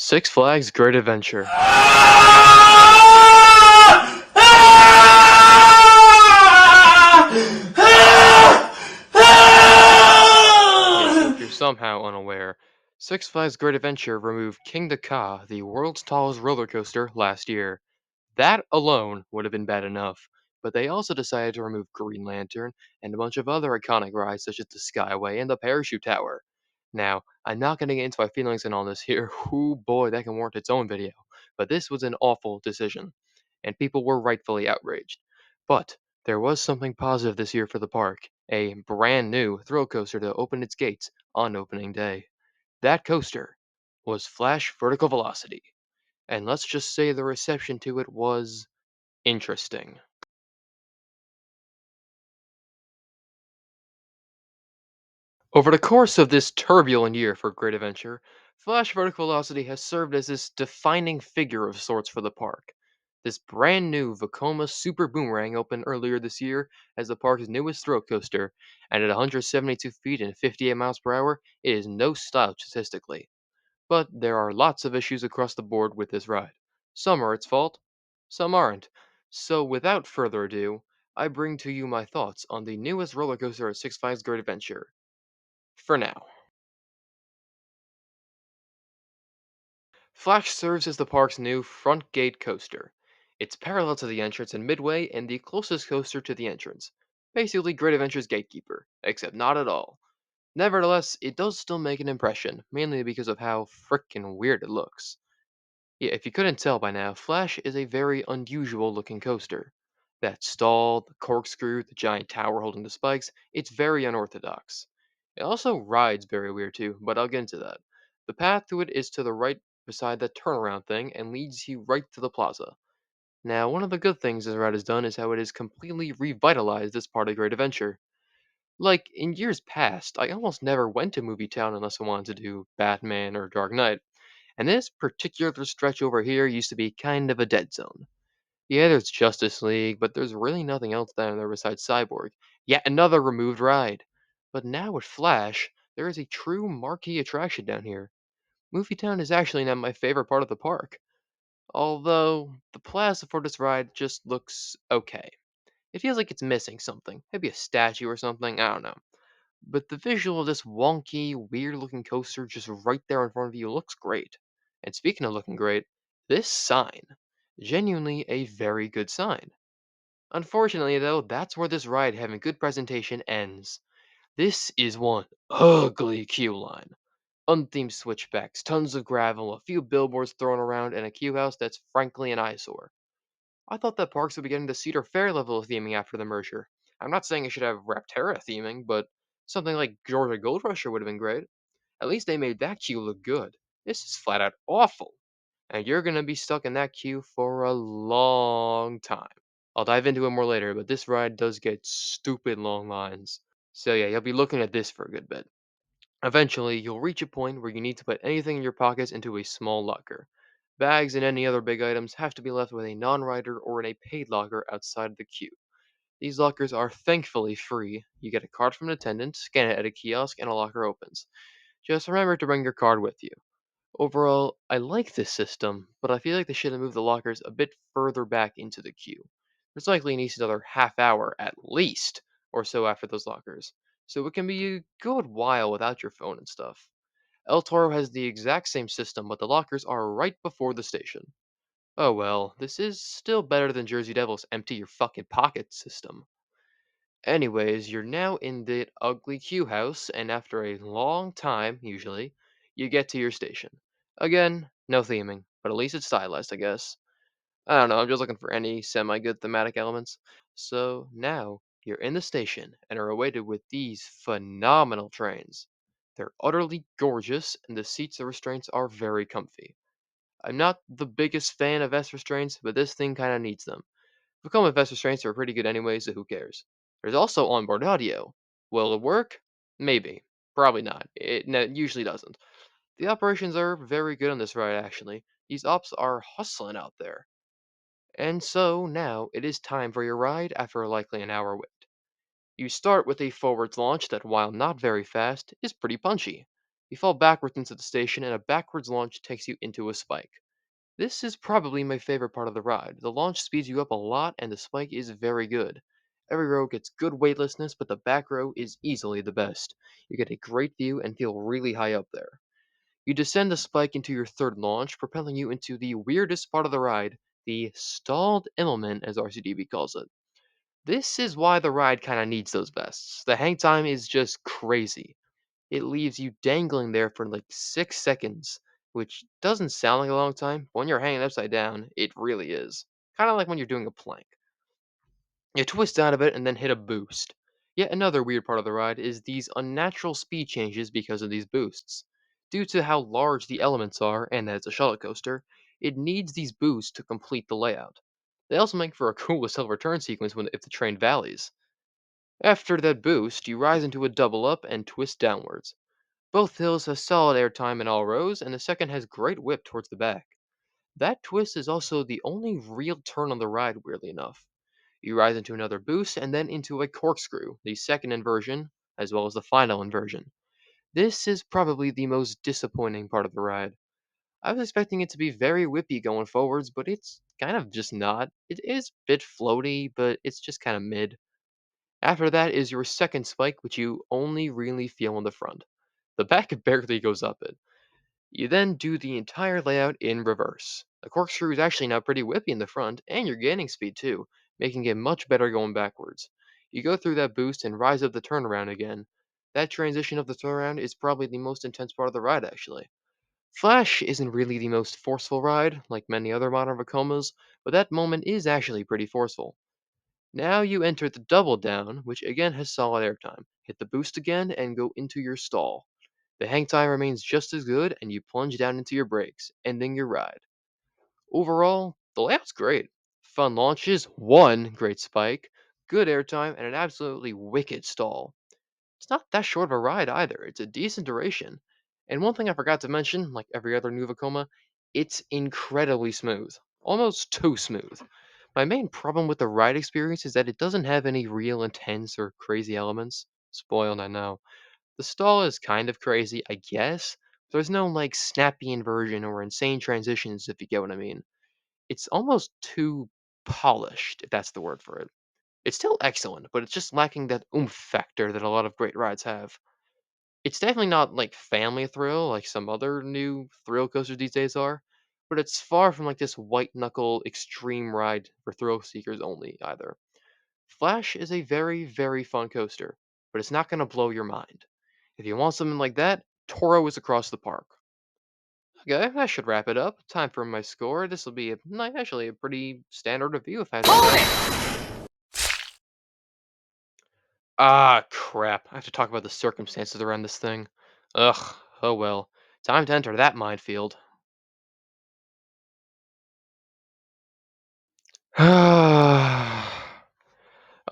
Six Flags Great Adventure. Okay, so if you're somehow unaware, Six Flags Great Adventure removed King the Ka, the world's tallest roller coaster, last year. That alone would have been bad enough, but they also decided to remove Green Lantern and a bunch of other iconic rides such as the Skyway and the Parachute Tower. Now, I'm not going to get into my feelings and all this here. Ooh boy, that can warrant its own video. But this was an awful decision, and people were rightfully outraged. But there was something positive this year for the park, a brand new thrill coaster to open its gates on opening day. That coaster was Flash Vertical Velocity, and let's just say the reception to it was interesting. Over the course of this turbulent year for Great Adventure, Flash Vertical Velocity has served as this defining figure of sorts for the park. This brand new Vekoma Super Boomerang opened earlier this year as the park's newest thrill coaster, and at 172 feet and 58 miles per hour, it is no slouch statistically. But there are lots of issues across the board with this ride. Some are its fault, some aren't. So without further ado, I bring to you my thoughts on the newest roller coaster at Six Flags Great Adventure. For now. Flash serves as the park's new front gate coaster. It's parallel to the entrance and midway and the closest coaster to the entrance. Basically Great Adventure's gatekeeper, except not at all. Nevertheless, it does still make an impression, mainly because of how frickin' weird it looks. Yeah, if you couldn't tell by now, Flash is a very unusual looking coaster. That stall, the corkscrew, the giant tower holding the spikes, it's very unorthodox. It also rides very weird too, but I'll get into that. The path to it is to the right beside that turnaround thing and leads you right to the plaza. Now, one of the good things this ride has done is how it has completely revitalized this part of Great Adventure. Like, in years past, I almost never went to Movie Town unless I wanted to do Batman or Dark Knight, and this particular stretch over here used to be kind of a dead zone. Yeah, there's Justice League, but there's really nothing else down there besides Cyborg. Yet another removed ride. But now with Flash, there is a true marquee attraction down here. Movie Town is actually now my favorite part of the park. Although, the plaza for this ride just looks okay. It feels like it's missing something. Maybe a statue or something, I don't know. But the visual of this wonky, weird looking coaster just right there in front of you looks great. And speaking of looking great, this sign. Genuinely a very good sign. Unfortunately, though, that's where this ride having good presentation ends. This is one ugly queue line. Unthemed switchbacks, tons of gravel, a few billboards thrown around, and a queue house that's frankly an eyesore. I thought that parks would be getting the Cedar Fair level of theming after the merger. I'm not saying it should have Rapterra theming, but something like Georgia Gold Rusher would have been great. At least they made that queue look good. This is flat out awful. And you're gonna be stuck in that queue for a long time. I'll dive into it more later, but this ride does get stupid long lines. So yeah, you'll be looking at this for a good bit. Eventually, you'll reach a point where you need to put anything in your pockets into a small locker. Bags and any other big items have to be left with a non-rider or in a paid locker outside the queue. These lockers are thankfully free. You get a card from an attendant, scan it at a kiosk, and a locker opens. Just remember to bring your card with you. Overall, I like this system, but I feel like they should have moved the lockers a bit further back into the queue. There's likely needs another half hour at least or so after those lockers, so it can be a good while without your phone and stuff. El Toro has the exact same system, but the lockers are right before the station. Oh well, this is still better than Jersey Devil's empty your fucking pocket system. Anyways, you're now in the ugly queue house, and after a long time, usually, you get to your station. Again, no theming, but at least it's stylized, I guess. I don't know, I'm just looking for any semi good thematic elements. So now you're in the station and are awaited with these phenomenal trains. They're utterly gorgeous, and the seats and restraints are very comfy. I'm not the biggest fan of S restraints, but this thing kinda needs them. Vacoma Vest restraints are pretty good anyway, so who cares? There's also onboard audio. Will it work? Maybe. Probably not. It usually doesn't. The operations are very good on this ride, actually. These ops are hustling out there. And so now it is time for your ride after likely an hour wait. You start with a forwards launch that, while not very fast, is pretty punchy. You fall backwards into the station, and a backwards launch takes you into a spike. This is probably my favorite part of the ride. The launch speeds you up a lot, and the spike is very good. Every row gets good weightlessness, but the back row is easily the best. You get a great view and feel really high up there. You descend the spike into your third launch, propelling you into the weirdest part of the ride, the stalled element, as RCDB calls it. This is why the ride kinda needs those vests. The hang time is just crazy. It leaves you dangling there for like 6 seconds, which doesn't sound like a long time, but when you're hanging upside down, it really is. Kinda like when you're doing a plank. You twist out of it and then hit a boost. Yet another weird part of the ride is these unnatural speed changes because of these boosts. Due to how large the elements are, and that it's a shuttle coaster, it needs these boosts to complete the layout. They also make for a cool silver return sequence if the train valleys. After that boost, you rise into a double up and twist downwards. Both hills have solid airtime in all rows, and the second has great whip towards the back. That twist is also the only real turn on the ride, weirdly enough. You rise into another boost and then into a corkscrew, the second inversion, as well as the final inversion. This is probably the most disappointing part of the ride. I was expecting it to be very whippy going forwards, but it's kind of just not. It is a bit floaty, but it's just kind of mid. After that is your second spike, which you only really feel in the front. The back barely goes up it. You then do the entire layout in reverse. The corkscrew is actually now pretty whippy in the front, and you're gaining speed too, making it much better going backwards. You go through that boost and rise up the turnaround again. That transition of the turnaround is probably the most intense part of the ride, actually. Flash isn't really the most forceful ride, like many other modern Vacomas, but that moment is actually pretty forceful. Now you enter the double down, which again has solid airtime. Hit the boost again and go into your stall. The hang time remains just as good, and you plunge down into your brakes, ending your ride. Overall, the layout's great. Fun launches, one great spike, good airtime, and an absolutely wicked stall. It's not that short of a ride either. It's a decent duration. And one thing I forgot to mention, like every other new Vekoma, it's incredibly smooth. Almost too smooth. My main problem with the ride experience is that it doesn't have any real intense or crazy elements. Spoiled, I know. The stall is kind of crazy, I guess. But there's no like snappy inversion or insane transitions, if you get what I mean. It's almost too polished, if that's the word for it. It's still excellent, but it's just lacking that oomph factor that a lot of great rides have. It's definitely not like family thrill like some other new thrill coasters these days are, but it's far from like this white knuckle extreme ride for thrill seekers only either. Flash is a very, very fun coaster, but it's not going to blow your mind. If you want something like that, Toro is across the park. Okay, that should wrap it up. Time for my score. This will be actually a pretty standard review if I had to say. Ah, crap. I have to talk about the circumstances around this thing. Ugh, oh well. Time to enter that minefield. I'll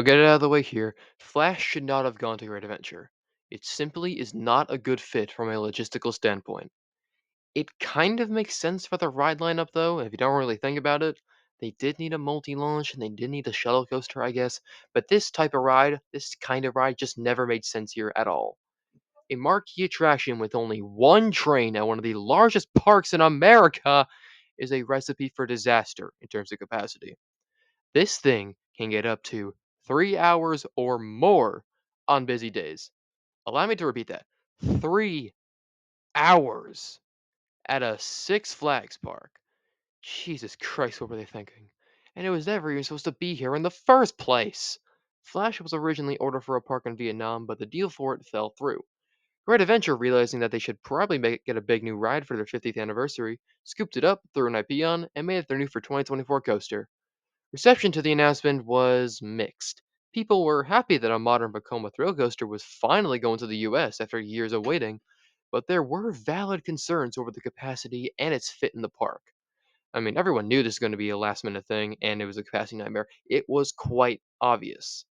get it out of the way here. Flash should not have gone to Great Adventure. It simply is not a good fit from a logistical standpoint. It kind of makes sense for the ride lineup, though, if you don't really think about it. They did need a multi-launch, and they did need a shuttle coaster, I guess. But this type of ride, this kind of ride, just never made sense here at all. A marquee attraction with only one train at one of the largest parks in America is a recipe for disaster in terms of capacity. This thing can get up to 3 hours or more on busy days. Allow me to repeat that 3 hours at a Six Flags park. Jesus Christ, what were they thinking? And it was never even supposed to be here in the first place. Flash was originally ordered for a park in Vietnam, but the deal for it fell through. Great Adventure, realizing that they should probably get a big new ride for their 50th anniversary, scooped it up, threw an IP on, and made it their new for 2024 coaster. Reception to the announcement was mixed. People were happy that a modern Vekoma thrill coaster was finally going to the US after years of waiting, but there were valid concerns over the capacity and its fit in the park. I mean, everyone knew this was going to be a last minute thing and it was a capacity nightmare. It was quite obvious.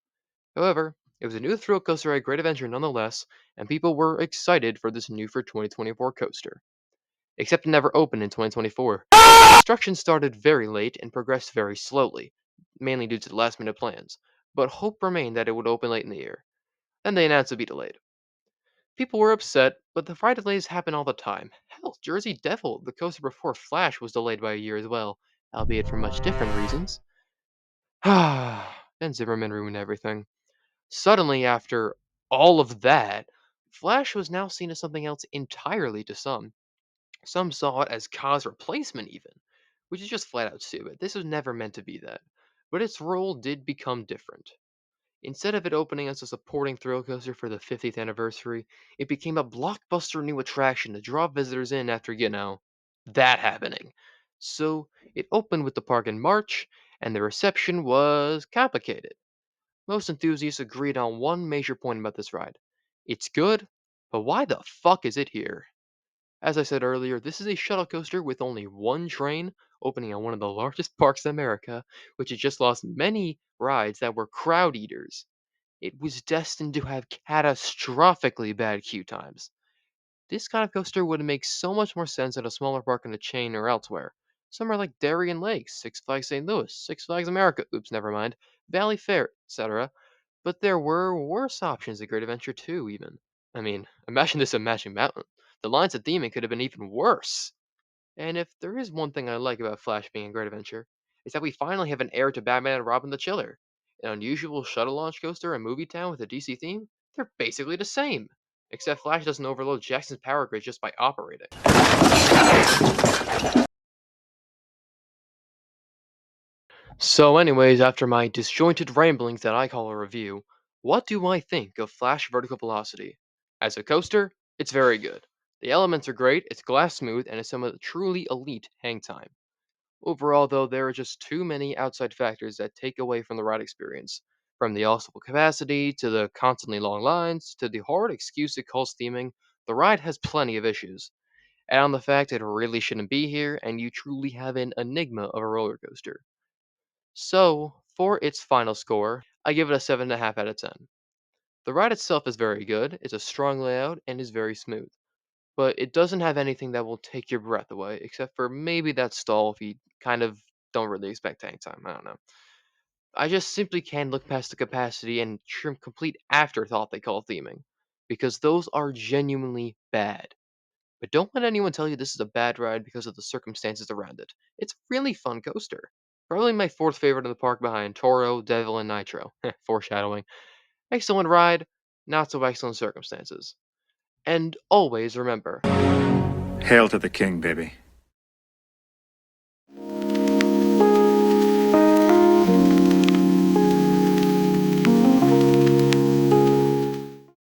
However, it was a new thrill coaster at Great Adventure nonetheless, and people were excited for this new for 2024 coaster. Except it never opened in 2024. Construction started very late and progressed very slowly, mainly due to the last minute plans, but hope remained that it would open late in the year. Then they announced it would be delayed. People were upset, but the ride delays happen all the time. Hell, Jersey Devil, the coaster before Flash, was delayed by a year as well, albeit for much different reasons. Then Zimmerman ruined everything. Suddenly, after all of that, Flash was now seen as something else entirely to some. Some saw it as Kaz's replacement, even, which is just flat out stupid. This was never meant to be that. But its role did become different. Instead of it opening as a supporting thrill coaster for the 50th anniversary, it became a blockbuster new attraction to draw visitors in after, that happening. So it opened with the park in March, and the reception was complicated. Most enthusiasts agreed on one major point about this ride. It's good, but why the fuck is it here? As I said earlier, this is a shuttle coaster with only one train, opening on one of the largest parks in America, which has just lost many rides that were crowd eaters. It was destined to have catastrophically bad queue times. This kind of coaster would make so much more sense at a smaller park in a chain or elsewhere. Somewhere like Darien Lakes, Six Flags St. Louis, Six Flags America, oops, never mind, Valley Fair, etc. But there were worse options at Great Adventure too, even. I mean, imagine this at Magic Mountain. The lines at Theming could have been even worse. And if there is one thing I like about Flash being a Great Adventure, it's that we finally have an heir to Batman and Robin the Chiller. An unusual shuttle launch coaster and movie town with a DC theme? They're basically the same. Except Flash doesn't overload Jackson's power grid just by operating. So, anyways, after my disjointed ramblings that I call a review, what do I think of Flash Vertical Velocity? As a coaster, it's very good. The elements are great, it's glass smooth, and it's some of the truly elite hang time. Overall, though, there are just too many outside factors that take away from the ride experience. From the also capacity, to the constantly long lines, to the hard excuse it calls theming, the ride has plenty of issues. Add on the fact it really shouldn't be here, and you truly have an enigma of a roller coaster. So, for its final score, I give it a 7.5 out of 10. The ride itself is very good, it's a strong layout, and is very smooth. But it doesn't have anything that will take your breath away, except for maybe that stall if you kind of don't really expect hang time. I don't know. I just simply can't look past the capacity and trim complete afterthought they call theming, because those are genuinely bad. But don't let anyone tell you this is a bad ride because of the circumstances around it. It's a really fun coaster. Probably my fourth favorite in the park behind Toro, Devil, and Nitro. Foreshadowing. Excellent ride, not so excellent circumstances. And always remember, Hail to the king, baby.